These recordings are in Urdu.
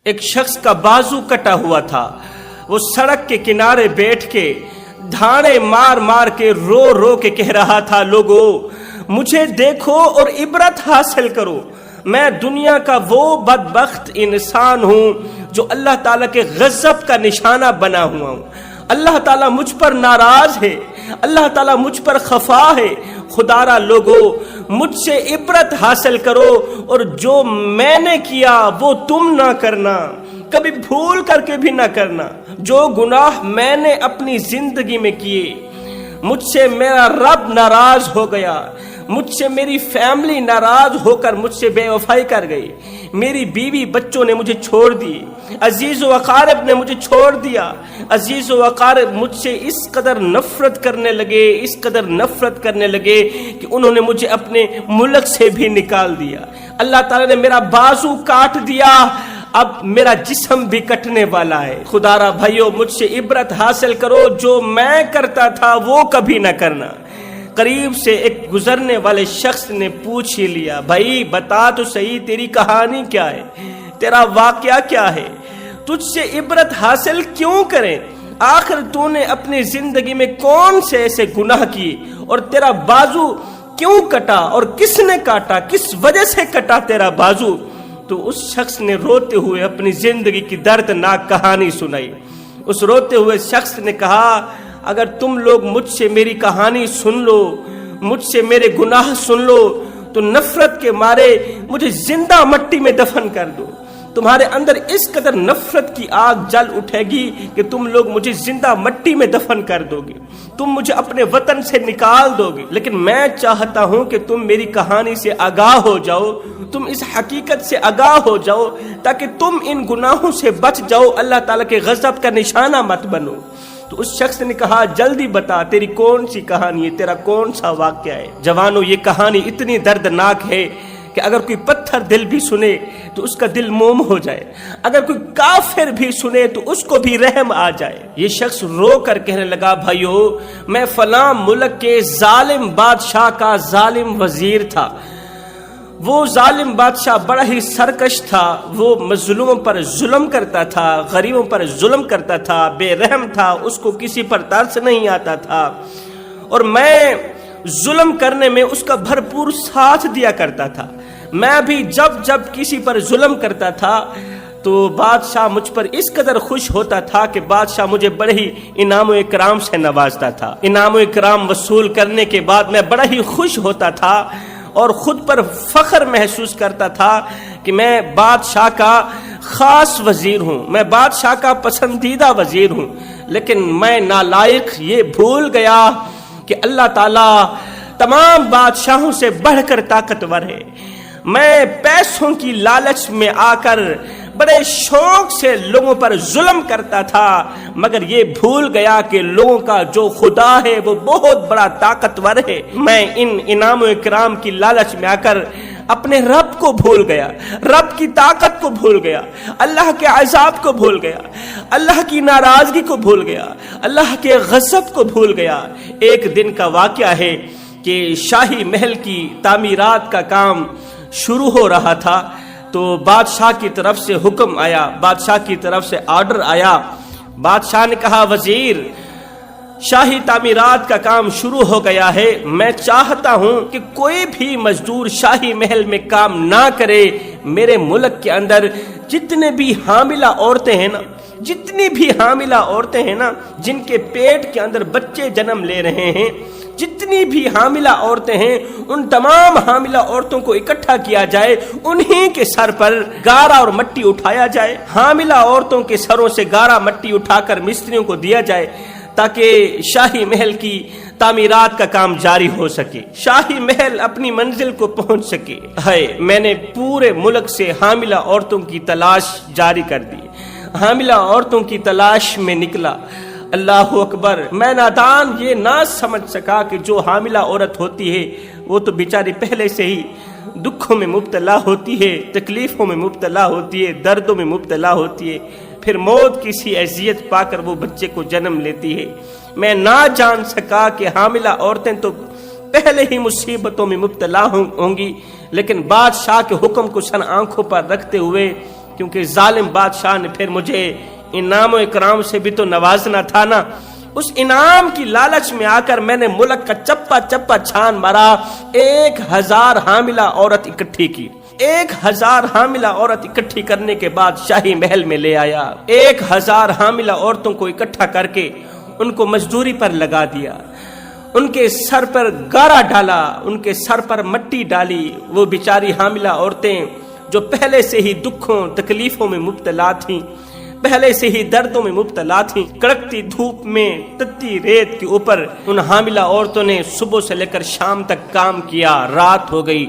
ایک شخص کا بازو کٹا ہوا تھا، وہ سڑک کے کنارے بیٹھ کے دھاڑے مار مار کے رو رو کے کہہ رہا تھا، لوگو مجھے دیکھو اور عبرت حاصل کرو، میں دنیا کا وہ بدبخت انسان ہوں جو اللہ تعالیٰ کے غضب کا نشانہ بنا ہوا ہوں۔ اللہ تعالیٰ مجھ پر ناراض ہے، اللہ تعالیٰ مجھ پر خفا ہے۔ خدا را لوگو مجھ سے عبرت حاصل کرو، اور جو میں نے کیا وہ تم نہ کرنا، کبھی بھول کر کے بھی نہ کرنا۔ جو گناہ میں نے اپنی زندگی میں کیے، مجھ سے میرا رب ناراض ہو گیا، مجھ سے میری فیملی ناراض ہو کر مجھ سے بے وفائی کر گئی، میری بیوی بچوں نے مجھے چھوڑ دی، عزیز و اقارب نے مجھے چھوڑ دیا، عزیز و اقارب مجھ سے اس قدر نفرت کرنے لگے، اس قدر نفرت کرنے لگے کہ انہوں نے مجھے اپنے ملک سے بھی نکال دیا۔ اللہ تعالیٰ نے میرا بازو کاٹ دیا، اب میرا جسم بھی کٹنے والا ہے۔ خدا را بھائیو مجھ سے عبرت حاصل کرو، جو میں کرتا تھا وہ کبھی نہ کرنا۔ قریب سے ایک گزرنے والے شخص نے پوچھ ہی لیا، بھائی بتا تو صحیح تیری کہانی کیا ہے، تیرا واقعہ کیا ہے، تجھ سے عبرت حاصل کیوں کریں، آخر تو نے اپنی زندگی میں کون سے ایسے گناہ کیے، اور تیرا بازو کیوں کٹا، اور کس نے کاٹا، کس وجہ سے کٹا تیرا بازو؟ تو اس شخص نے روتے ہوئے اپنی زندگی کی دردناک کہانی سنائی۔ اس روتے ہوئے شخص نے کہا، اگر تم لوگ مجھ سے میری کہانی سن لو، مجھ سے میرے گناہ سن لو، تو نفرت کے مارے مجھے زندہ مٹی میں دفن کر دو۔ تمہارے اندر اس قدر نفرت کی آگ جل اٹھے گی کہ تم لوگ مجھے زندہ مٹی میں دفن کر دو گے، تم مجھے اپنے وطن سے نکال دو گے، لیکن میں چاہتا ہوں کہ تم میری کہانی سے آگاہ ہو جاؤ، تم اس حقیقت سے آگاہ ہو جاؤ تاکہ تم ان گناہوں سے بچ جاؤ، اللہ تعالیٰ کے غضب کا نشانہ مت بنو۔ تو اس شخص نے کہا، جلدی بتا تیری کون سی کہانی ہے، تیرا کون سا واقعہ ہے؟ جوانو یہ کہانی اتنی دردناک ہے کہ اگر کوئی پتھر دل بھی سنے تو اس کا دل موم ہو جائے، اگر کوئی کافر بھی سنے تو اس کو بھی رحم آ جائے۔ یہ شخص رو کر کہنے لگا، بھائیو میں فلاں ملک کے ظالم بادشاہ کا ظالم وزیر تھا، وہ ظالم بادشاہ بڑا ہی سرکش تھا، وہ مظلوموں پر ظلم کرتا تھا، غریبوں پر ظلم کرتا تھا، بے رحم تھا، اس کو کسی پر ترس نہیں آتا تھا، اور میں ظلم کرنے میں اس کا بھرپور ساتھ دیا کرتا تھا۔ میں بھی جب کسی پر ظلم کرتا تھا تو بادشاہ مجھ پر اس قدر خوش ہوتا تھا کہ بادشاہ مجھے بڑے ہی انعام و اکرام سے نوازتا تھا۔ انعام و اکرام وصول کرنے کے بعد میں بڑا ہی خوش ہوتا تھا اور خود پر فخر محسوس کرتا تھا کہ میں بادشاہ کا خاص وزیر ہوں، میں بادشاہ کا پسندیدہ وزیر ہوں۔ لیکن میں نالائق یہ بھول گیا کہ اللہ تعالیٰ تمام بادشاہوں سے بڑھ کر طاقتور ہے۔ میں پیسوں کی لالچ میں آ کر بڑے شوق سے لوگوں پر ظلم کرتا تھا، مگر یہ بھول گیا کہ لوگوں کا جو خدا ہے وہ بہت بڑا طاقتور ہے۔ میں ان انعام و اکرام کی لالچ میں آ کر اپنے رب کو بھول گیا، رب کی طاقت کو بھول گیا، اللہ کے عذاب کو بھول گیا، اللہ کی ناراضگی کو بھول گیا، اللہ کے غضب کو بھول گیا۔ ایک دن کا واقعہ ہے کہ شاہی محل کی تعمیرات کا کام شروع ہو رہا تھا، تو بادشاہ کی طرف سے حکم آیا، بادشاہ کی طرف سے آرڈر آیا۔ بادشاہ نے کہا، وزیر شاہی تعمیرات کا کام شروع ہو گیا ہے، میں چاہتا ہوں کہ کوئی بھی مزدور شاہی محل میں کام نہ کرے۔ میرے ملک کے اندر جتنے بھی حاملہ عورتیں ہیں نا، جتنی بھی حاملہ عورتیں ہیں نا، جن کے پیٹ کے اندر بچے جنم لے رہے ہیں، جتنی بھی حاملہ عورتیں ہیں، ان تمام حاملہ عورتوں کو اکٹھا کیا جائے، انہی کے سر پر گارا اور مٹی اٹھایا جائے، حاملہ عورتوں کے سروں سے گارا مٹی اٹھا کر مستریوں کو دیا جائے تاکہ شاہی محل کی تعمیرات کا کام جاری ہو سکے، شاہی محل اپنی منزل کو پہنچ سکے۔ میں نے پورے ملک سے حاملہ عورتوں کی تلاش جاری کر دی، حاملہ عورتوں کی تلاش میں نکلا۔ اللہ اکبر، میں نادان یہ نہ سمجھ سکا کہ جو حاملہ عورت ہوتی ہے وہ تو بیچاری پہلے سے ہی دکھوں میں مبتلا ہوتی ہے، تکلیفوں میں مبتلا ہوتی ہے، دردوں میں مبتلا ہوتی ہے، پھر موت کی سی اذیت پا کر وہ بچے کو جنم لیتی ہے۔ میں نہ جان سکا کہ حاملہ عورتیں تو پہلے ہی مصیبتوں میں مبتلا ہوں گی، لیکن بادشاہ کے حکم کو سن آنکھوں پر رکھتے ہوئے کیونکہ ظالم بادشاہ نے پھر مجھے انعام و اکرام سے بھی تو نوازنا تھا نا۔ اس انعام کی لالچ میں آ کر میں نے ملک کا چپا چپا چھان مارا، 1000 حاملہ عورت اکٹھی کی، 1000 حاملہ عورت اکٹھی کرنے کے بعد شاہی محل میں لے آیا، 1000 حاملہ عورتوں کو اکٹھا کر کے ان کو مزدوری پر لگا دیا، ان کے سر پر گارا ڈالا، ان کے سر پر مٹی ڈالی۔ وہ بیچاری حاملہ عورتیں جو پہلے سے ہی دکھوں تکلیفوں میں مبتلا تھیں، پہلے سے ہی دردوں میں مبتلا تھیں، کڑکتی دھوپ میں تتی ریت کے اوپر ان حاملہ عورتوں نے صبح سے لے کر شام تک کام کیا، رات ہو گئی۔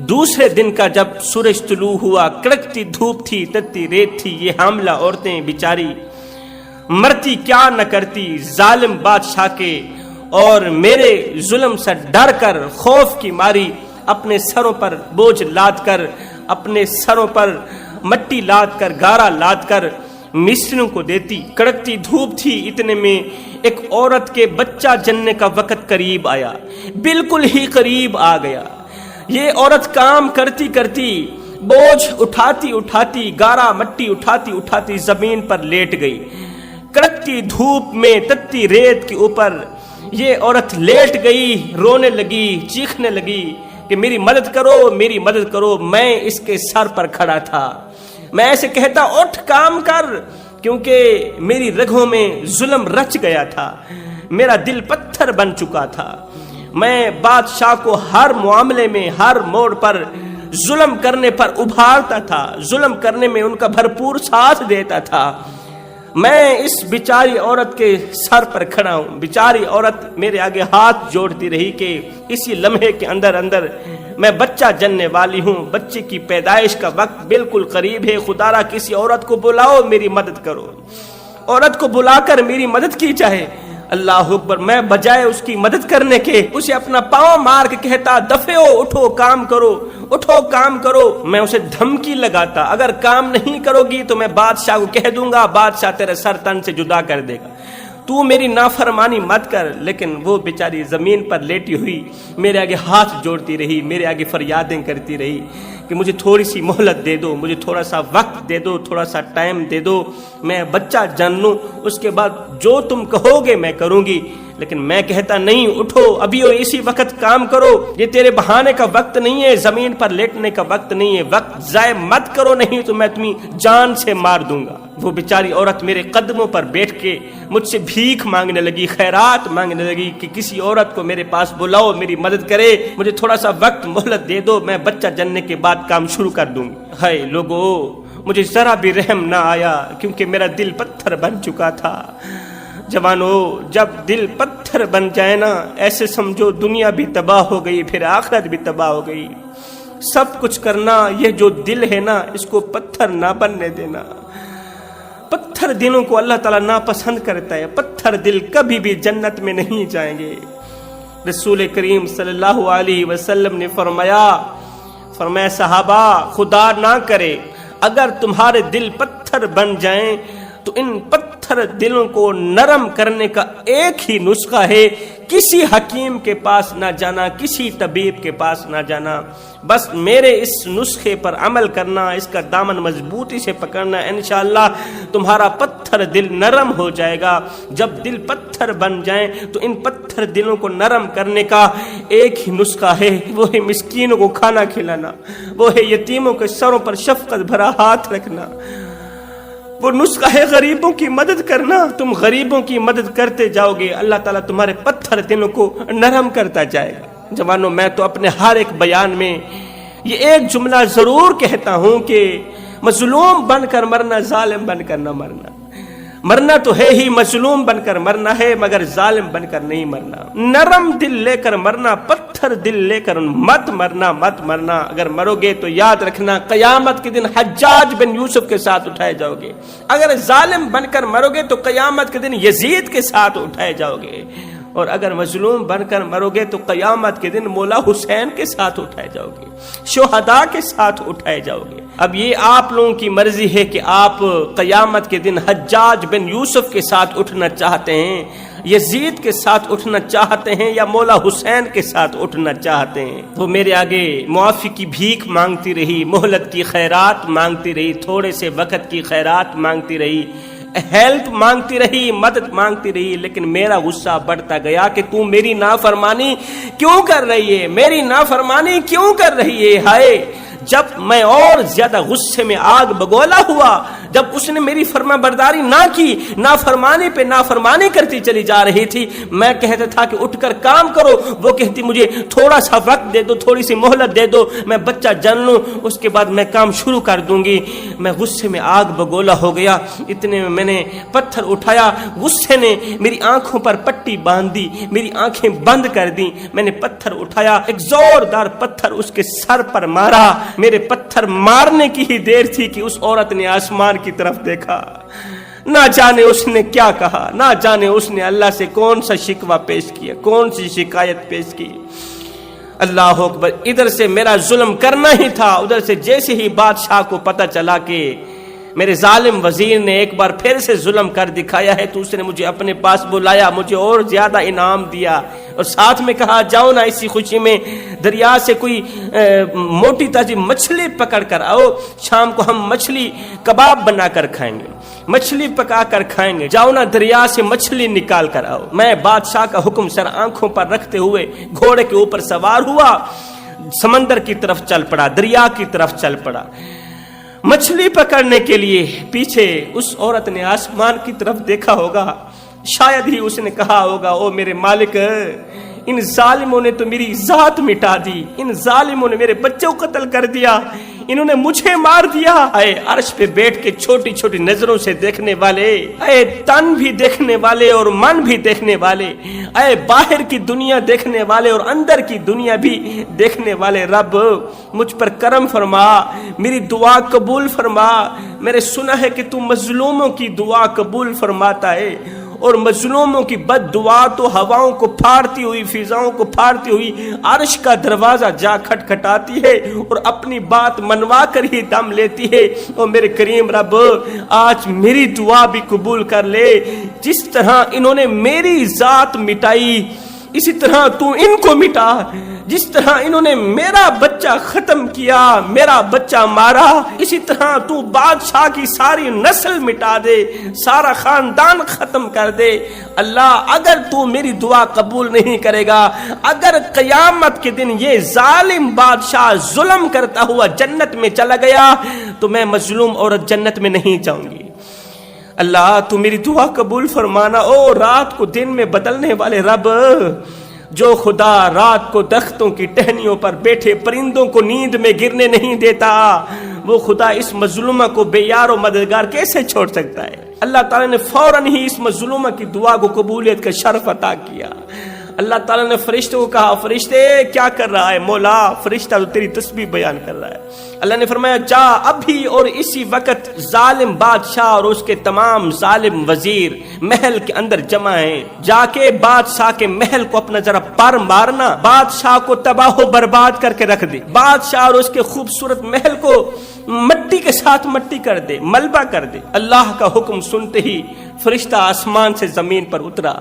دوسرے دن کا جب سورج طلوع ہوا، کڑکتی دھوپ تھی، تتی ریت تھی، یہ حاملہ عورتیں بیچاری مرتی کیا نہ کرتی ظالم بادشاہ کے اور میرے ظلم سے ڈر کر، خوف کی ماری اپنے سروں پر بوجھ لاد کر، اپنے سروں پر مٹی لاد کر، گارا لاد کر مصریوں کو دیتی۔ کڑکتی دھوپ تھی، اتنے میں ایک عورت کے بچہ جننے کا وقت قریب آیا، بالکل ہی قریب آ گیا۔ یہ عورت کام کرتی کرتی، بوجھ اٹھاتی اٹھاتی، گارا مٹی اٹھاتی اٹھاتی زمین پر لیٹ گئی۔ کڑکتی دھوپ میں تتی ریت کے اوپر یہ عورت لیٹ گئی، رونے لگی، چیخنے لگی کہ میری مدد کرو، میری مدد کرو۔ میں اس کے سر پر کھڑا تھا، میں ایسے کہتا اٹھ کام کر، کیونکہ میری رگوں میں ظلم رچ گیا تھا، میرا دل پتھر بن چکا تھا۔ میں بادشاہ کو ہر معاملے میں، ہر موڑ پر ظلم کرنے پر ابھارتا تھا، ظلم کرنے میں ان کا بھرپور ساتھ دیتا تھا۔ میں اس بیچاری عورت کے سر پر کھڑا ہوں، بیچاری عورت میرے آگے ہاتھ جوڑتی رہی کہ اسی لمحے کے اندر اندر میں بچہ جننے والی ہوں، بچے کی پیدائش کا وقت بالکل قریب ہے، خدا را کسی عورت کو بلاؤ، میری مدد کرو۔ عورت کو بلا کر میری مدد کی جائے۔ اللہ اکبر، میں بجائے اس کی مدد کرنے کے اسے اپنا پاؤں مار کے کہتا دفعو، اٹھو کام کرو، اٹھو کام کرو۔ میں اسے دھمکی لگاتا، اگر کام نہیں کرو گی تو میں بادشاہ کو کہہ دوں گا، بادشاہ تیرے سر تن سے جدا کر دے گا، تو میری نافرمانی مت کر۔ لیکن وہ بیچاری زمین پر لیٹی ہوئی میرے آگے ہاتھ جوڑتی رہی، میرے آگے فریادیں کرتی رہی کہ مجھے تھوڑی سی مہلت دے دو، مجھے تھوڑا سا وقت دے دو، تھوڑا سا ٹائم دے دو، میں بچہ جن لوں، اس کے بعد جو تم کہو گے میں کروں گی۔ لیکن میں کہتا نہیں، اٹھو ابھی اور اسی وقت کام کرو، یہ تیرے بہانے کا وقت نہیں ہے، زمین پر لیٹنے کا وقت نہیں ہے، وقت ضائع مت کرو، نہیں تو میں تمہیں جان سے مار دوں گا۔ وہ بیچاری عورت میرے قدموں پر بیٹھ کے مجھ سے بھیک مانگنے لگی، خیرات مانگنے لگی کہ کسی عورت کو میرے پاس بلاؤ، میری مدد کرے، مجھے تھوڑا سا وقت مہلت دے دو، میں بچہ جننے کے بعد کام شروع کر دوں گی۔ ہائے لوگو، مجھے ذرا بھی رحم نہ آیا، کیونکہ میرا دل پتھر بن چکا تھا۔ جوانو، جب دل پتھر بن جائے نا، ایسے سمجھو دنیا بھی تباہ ہو گئی، پھر آخرت بھی تباہ ہو گئی۔ سب کچھ کرنا، یہ جو دل ہے نا، اس کو پتھر نہ بننے دینا۔ پتھر دلوں کو اللہ تعالیٰ ناپسند کرتا ہے، پتھر دل کبھی بھی جنت میں نہیں جائیں گے۔ رسول کریم صلی اللہ علیہ وسلم نے فرمایا صحابہ، خدا نہ کرے اگر تمہارے دل پتھر بن جائیں تو ان پتھر دلوں کو نرم کرنے کا ایک ہی نسخہ ہے، کسی حکیم کے پاس نہ جانا، کسی طبیب کے پاس نہ جانا، بس میرے اس نسخے پر عمل کرنا، اس کا دامن مضبوطی سے پکڑنا، انشاءاللہ تمہارا پتھر دل نرم ہو جائے گا۔ جب دل پتھر بن جائیں تو ان پتھر دلوں کو نرم کرنے کا ایک ہی نسخہ ہے، وہ ہے مسکینوں کو کھانا کھلانا، وہ ہے یتیموں کے سروں پر شفقت بھرا ہاتھ رکھنا، وہ نسخہ ہے غریبوں کی مدد کرنا۔ تم غریبوں کی مدد کرتے جاؤ گے، اللہ تعالیٰ تمہارے پتھر دلوں کو نرم کرتا جائے گا۔ جوانوں، میں تو اپنے ہر ایک بیان میں یہ ایک جملہ ضرور کہتا ہوں کہ مظلوم بن کر مرنا، ظالم بن کر نہ مرنا۔ مرنا تو ہے ہی، مظلوم بن کر مرنا ہے، مگر ظالم بن کر نہیں مرنا۔ نرم دل لے کر مرنا، پتھر دل لے کر مت مرنا، مت مرنا۔ اگر مرو گے تو یاد رکھنا قیامت کے دن حجاج بن یوسف کے ساتھ اٹھائے جاؤ گے، اگر ظالم بن کر مرو گے تو قیامت کے دن یزید کے ساتھ اٹھائے جاؤ گے، اور اگر مظلوم بن کر مرو گے تو قیامت کے دن مولا حسین کے ساتھ اٹھائے جاؤ گے، شہداء کے ساتھ اٹھائے جاؤ گے۔ اب یہ آپ لوگوں کی مرضی ہے کہ آپ قیامت کے دن حجاج بن یوسف کے ساتھ اٹھنا چاہتے ہیں یزید کے ساتھ اٹھنا چاہتے ہیں یا مولا حسین کے ساتھ اٹھنا چاہتے ہیں۔ وہ میرے آگے معافی کی بھیک مانگتی رہی، مہلت کی خیرات مانگتی رہی، تھوڑے سے وقت کی خیرات مانگتی رہی، ہیلپ مانگتی رہی، مدد مانگتی رہی، لیکن میرا غصہ بڑھتا گیا کہ تم میری نافرمانی کیوں کر رہی ہے، میری نافرمانی کیوں کر رہی ہے۔ ہائے، جب میں اور زیادہ غصے میں آگ بگولا ہوا، جب اس نے میری فرما برداری نہ کی، نافرمانی پہ نافرمانی کرتی چلی جا رہی تھی، میں کہتا تھا کہ اٹھ کر کام کرو، وہ کہتی مجھے تھوڑا سا وقت دے دو، تھوڑی سی مہلت دے دو، میں بچہ جن لوں، اس کے بعد میں کام شروع کر دوں گی۔ میں غصے میں آگ بگولا ہو گیا، اتنے میں نے پتھر اٹھایا، غصے نے میری آنکھوں پر پٹی باندھ دی، میری آنکھیں بند کر دی، میں نے پتھر اٹھایا، ایک زوردار پتھر اس کے سر پر مارا۔ میرے پتھر مارنے کی ہی دیر تھی کہ اس عورت نے آسمان کی طرف دیکھا، نہ جانے اس نے کیا کہا، نہ جانے اس نے اللہ سے کون سا شکوہ پیش کیا، کون سی شکایت پیش کی۔ اللہ اکبر، ادھر سے میرا ظلم کرنا ہی تھا، ادھر سے جیسے ہی بادشاہ کو پتہ چلا کہ میرے ظالم وزیر نے ایک بار پھر سے ظلم کر دکھایا ہے، تو اس نے مجھے اپنے پاس بلایا، مجھے اور زیادہ انعام دیا، اور ساتھ میں کہا جاؤ نا اسی خوشی میں دریا سے کوئی موٹی تازی مچھلی پکڑ کر آؤ، شام کو ہم مچھلی کباب بنا کر کھائیں گے، مچھلی پکا کر کھائیں گے، جاؤ نا دریا سے مچھلی نکال کر آؤ۔ میں بادشاہ کا حکم سر آنکھوں پر رکھتے ہوئے گھوڑے کے اوپر سوار ہوا، سمندر کی طرف چل پڑا، دریا کی طرف چل پڑا مچھلی پکڑنے کے لیے۔ پیچھے اس عورت نے آسمان کی طرف دیکھا ہوگا، شاید ہی اس نے کہا ہوگا او میرے مالک، ان ظالموں نے تو میری ذات مٹا دی، ان ظالموں نے میرے بچوں کو قتل کر دیا، انہوں نے مجھے مار دیا۔ اے عرش پہ بیٹھ کے چھوٹی چھوٹی نظروں سے دیکھنے والے، اے تن بھی دیکھنے والے اور من بھی دیکھنے والے، اے باہر کی دنیا دیکھنے والے اور اندر کی دنیا بھی دیکھنے والے رب، مجھ پر کرم فرما، میری دعا قبول فرما۔ میں نے سنا ہے کہ تو مظلوموں کی دعا قبول فرماتا ہے، اور مظلوموں کی بد دعا تو ہواؤں کو پھاڑتی ہوئی، فضاؤں کو پھاڑتی ہوئی عرش کا دروازہ جا کھٹکھٹاتی ہے اور اپنی بات منوا کر ہی دم لیتی ہے۔ اور میرے کریم رب، آج میری دعا بھی قبول کر لے، جس طرح انہوں نے میری ذات مٹائی اسی طرح تو ان کو مٹا، جس طرح انہوں نے میرا بچہ ختم کیا، میرا بچہ مارا، اسی طرح تو بادشاہ کی ساری نسل مٹا دے، سارا خاندان ختم کر دے۔ اللہ، اگر تو میری دعا قبول نہیں کرے گا، اگر قیامت کے دن یہ ظالم بادشاہ ظلم کرتا ہوا جنت میں چلا گیا تو میں مظلوم عورت جنت میں نہیں جاؤں گی۔ اللہ، تو میری دعا قبول فرمانا۔ او رات کو دن میں بدلنے والے رب، جو خدا رات کو درختوں کی ٹہنیوں پر بیٹھے پرندوں کو نیند میں گرنے نہیں دیتا، وہ خدا اس مظلومہ کو بے یار و مددگار کیسے چھوڑ سکتا ہے؟ اللہ تعالیٰ نے فوراً ہی اس مظلومہ کی دعا کو قبولیت کا شرف عطا کیا۔ اللہ تعالیٰ نے فرشتوں کو کہا، فرشتے کیا کر رہا ہے؟ مولا، فرشتہ تو تیری تسبیح بیان کر رہا ہے۔ اللہ نے فرمایا جا ابھی اور اسی وقت ظالم بادشاہ اور اس کے تمام ظالم وزیر محل کے اندر جمع ہیں، جا کے بادشاہ کے محل کو اپنا ذرا پر مارنا، بادشاہ کو تباہ و برباد کر کے رکھ دے، بادشاہ اور اس کے خوبصورت محل کو مٹی کے ساتھ مٹی کر دے، ملبہ کر دے۔ اللہ کا حکم سنتے ہی فرشتہ آسمان سے زمین پر اترا۔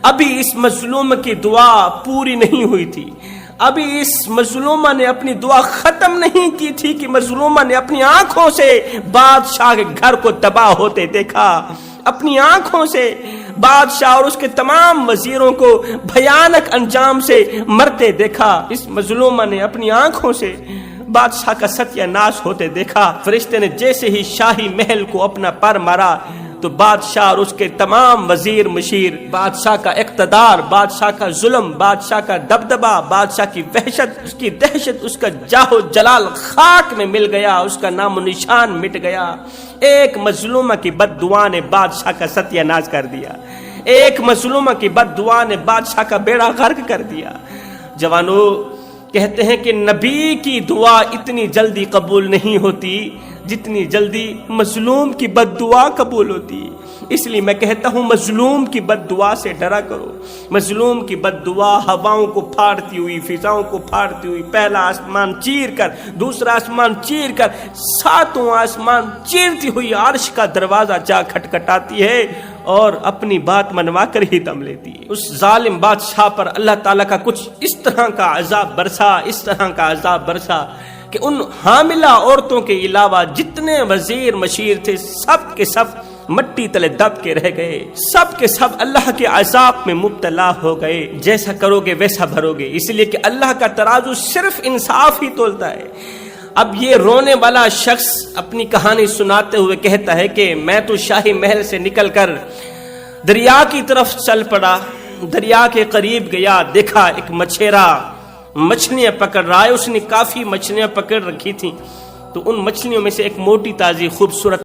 ابھی اس مظلوم کی دعا پوری نہیں ہوئی تھی، ابھی اس مظلومہ نے اپنی دعا ختم نہیں کی تھی کہ مظلومہ نے اپنی آنکھوں سے بادشاہ کے گھر کو تباہ ہوتے دیکھا، اپنی آنکھوں سے بادشاہ اور اس کے تمام وزیروں کو بھیانک انجام سے مرتے دیکھا۔ اس مظلومہ نے اپنی آنکھوں سے بادشاہ کا ستیہ ناش ہوتے دیکھا۔ فرشتے نے جیسے ہی شاہی محل کو اپنا پر مارا تو بادشاہ اور اس کے تمام وزیر مشیر، بادشاہ کا اقتدار، بادشاہ کا ظلم، بادشاہ کا دبدبہ، بادشاہ کی وحشت، اس کی دہشت، اس کا جاہ و جلال خاک میں مل گیا، اس کا نام و نشان مٹ گیا۔ ایک مظلومہ کی بد دعا نے بادشاہ کا ستیہ ناش کر دیا، ایک مظلومہ کی بد دعا نے بادشاہ کا بیڑا غرق کر دیا۔ جوانو، کہتے ہیں کہ نبی کی دعا اتنی جلدی قبول نہیں ہوتی جتنی جلدی مظلوم کی بد دعا قبول ہوتی۔ اس لیے میں کہتا ہوں مظلوم کی بد دعا سے ڈرا کرو۔ مظلوم کی بد دعا ہواؤں کو پھاڑتی ہوئی، فضاؤں کو پھاڑتی ہوئی، پہلا آسمان چیر کر، دوسرا آسمان چیر کر، ساتوں آسمان چیرتی ہوئی عرش کا دروازہ جا کھٹکھٹاتی ہے اور اپنی بات منوا کر ہی دم لیتی ہے۔ اس ظالم بادشاہ پر اللہ تعالیٰ کا کچھ اس طرح کا عذاب برسا کہ ان حاملہ عورتوں کے علاوہ جتنے وزیر مشیر تھے سب کے سب مٹی تلے دب کے رہ گئے، سب کے سب اللہ کے عذاب میں مبتلا ہو گئے۔ جیسا کرو گے ویسا بھرو گے، اس لیے کہ اللہ کا ترازو صرف انصاف ہی تولتا ہے۔ اب یہ رونے والا شخص اپنی کہانی سناتے ہوئے کہتا ہے کہ میں تو شاہی محل سے نکل کر دریا کی طرف چل پڑا، دریا کے قریب گیا، دیکھا ایک مچھیرا مچھلیاں پکڑ رہا ہے، اس نے کافی مچھلیاں پکڑ رکھی تھیں، تو ان مچھلیوں میں سے ایک موٹی تازی خوبصورت